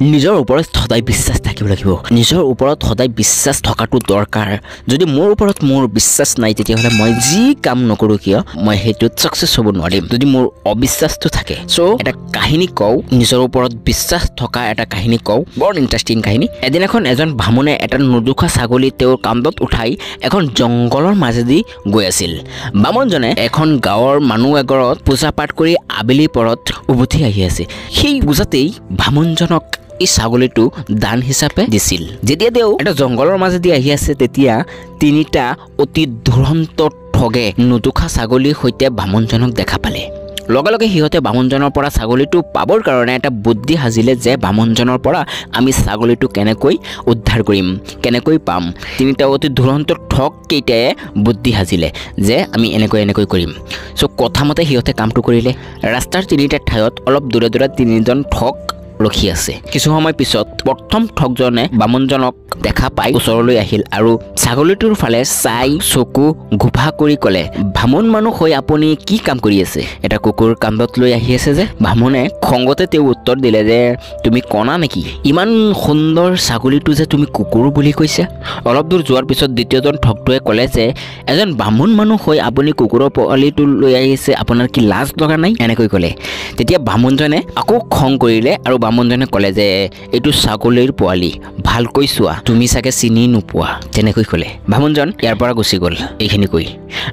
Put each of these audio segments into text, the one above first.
নিজৰ ওপৰত সদায় বিশ্বাস থাকিব লাগিব নিজৰ ওপৰত সদায় বিশ্বাস থকাটো দৰকাৰ যদি মোৰ ওপৰত মোৰ বিশ্বাস নাই তেতিয়াহলে মই যি কাম নকৰো কিয় মই হেতুত সাকসেস হ'ব নোৱাৰিম যদি মোৰ অবিশ্বাসটো থাকে সো এটা কাহিনী কও নিজৰ ওপৰত বিশ্বাস থকা এটা কাহিনী কও বৰ ইন্টাৰেষ্টিং কাহিনী এদিন এজন ভামনে এটা নুদুখা ছাগলী তেওঁৰ কান্ধত উঠাই এখন জংগলৰ মাজেদি গৈ আছিল বামনজনে এখন গাঁৱৰ মানুহ এঘৰত পূজা পাঠ কৰি আবেলি পৰত উভতি আহি আছে সেই পূজাতেই ভামনজনক এই ছাগলীটো দান হিচাপে দিছিল যেতিয়া তেওঁ এটা জংগলৰ মাজেদি আহি আছে তেতিয়া তিনিটা অতি দুৰন্ত ঠগে নুদুখা ছাগলীৰ সৈতে বামনজনক দেখা পালে লগে লগে হিহতে বামনজনৰ পৰা ছাগলীটো পাবৰ কাৰণে এটা বুদ্ধি হাজিলে যে বামনজনৰ পৰা আমি ছাগলীটো কেনেকৈ উদ্ধাৰ কৰিম কেনেকৈ পাম তিনিটা অতি দুৰন্ত ঠগ কেইটায়ে বুদ্ধি হাজিলে যে আমি এনেকৈ কৰিম সো কথামতে হিহতে কামটো কৰিলে ৰাস্তাৰ তিনিটা ঠাইত অলপ দূৰে দূৰে তিনিজন ঠগ ৰখি আছে কিছু সময় পিছত প্ৰথম ঠগজনে বামনজনক দেখা পাই ওচৰলৈ আহিল আৰু ছাগলীটোৰ ফালে চাই চকু গুফা কৰি কলে বামন মানুহ হৈ আপুনি কি কাম কৰি আছে এটা কুকুৰ কান্ধত লৈ আহি আছে যে বামনে খংগতে তেওঁ উত্তৰ দিলে যে তুমি কণা নেকি ইমান সুন্দৰ ছাগলীটো যে তুমি কুকুৰ বুলি কৈছা অলপ দূৰ যোৱাৰ পিছত দ্বিতীয়জন ঠগটোৱে কলে যে এজন বামন মানুহ হৈ আপুনি কুকুৰৰ পোৱালিটো লৈ আহিছে আপোনাৰ কি লাজ লগা নাই এনেকৈ কলে তেতিয়া বামনজনে আকৌ খং কৰিলে আৰু বামনজনে কলে যে এইটো ছাগলীৰ পোৱালি ভালকৈ চোৱা তুমি সাকে চিনি নোপোৱা তেনেকৈ কলে বামনজন ইয়াৰ পৰা গুচি গল এইখিনি কৈ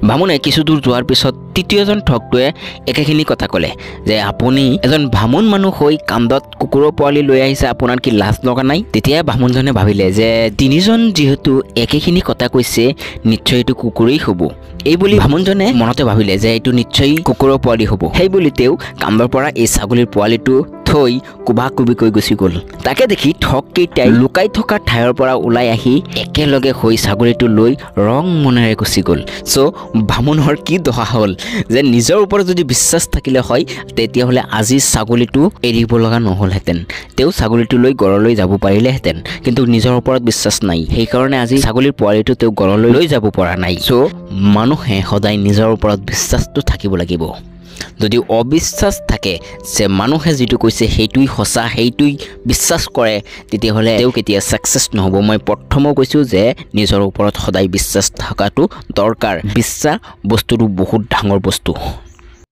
বামনে কিছু দূৰ যোৱাৰ পিছত তৃতীয়জন ঠগটোৱে একেখিনি কথা কলে যে আপুনি এজন বামন মানুহ হৈ কান্ধত কুকুৰৰ পোৱালি লৈ আহিছে আপোনাৰ কি লাজ লগা নাই তেতিয়া বামনজনে ভাবিলে যে তিনিজন যেহেতু একেখিনি কথা কৈছে নিশ্চয় এইটো কুকুৰেই হ'ব এই বুলি বামনজনে মনতে ভাবিলে যে এইটো নিশ্চয় কুকুৰৰ পোৱালি হ'ব সেই বুলি তেওঁ কান্ধৰ পৰা এই ছাগলীৰ পোৱালিটো থৈ কুবাকুবিকৈ গুচি গল তাকে দেখি ঠগ কেইটাই লুকাই থকা ঠাইৰ পৰা ওলাই আহি একেলগে হৈ ছাগলীটো লৈ ৰং মনেৰে গুচি গল সো বামনৰ কি দহা হল যে নিজৰ ওপৰত যদি বিশ্বাস থাকিলে হয় তেতিয়াহলে আজি ছাগলীটো এৰিব লগা নহলহেতেন তেওঁ ছাগলীটো লৈ ঘৰলৈ যাব পাৰিলেহেতেন কিন্তু নিজৰ ওপৰত বিশ্বাস নাই সেই কাৰণে আজি ছাগলীৰ পোৱালিটো তেওঁ ঘৰলৈ লৈ যাব পৰা নাই সো মানুহে সদায় নিজৰ ওপৰত বিশ্বাসটো থাকিব লাগিব যদি অবিশ্বাস থাকে যে মানুহে যেটো কৈছে হেইটুই হসা হেইটুই বিশ্বাস কৰে তেতিয়াহলে তেও কেতিয়া সাকসেস নহব মই প্ৰথমে কৈছো যে নিজৰ ওপৰত সদায় বিশ্বাস থকাটো দৰকাৰ বিশ্বাস বস্তুটো বহুত ডাঙৰ বস্তু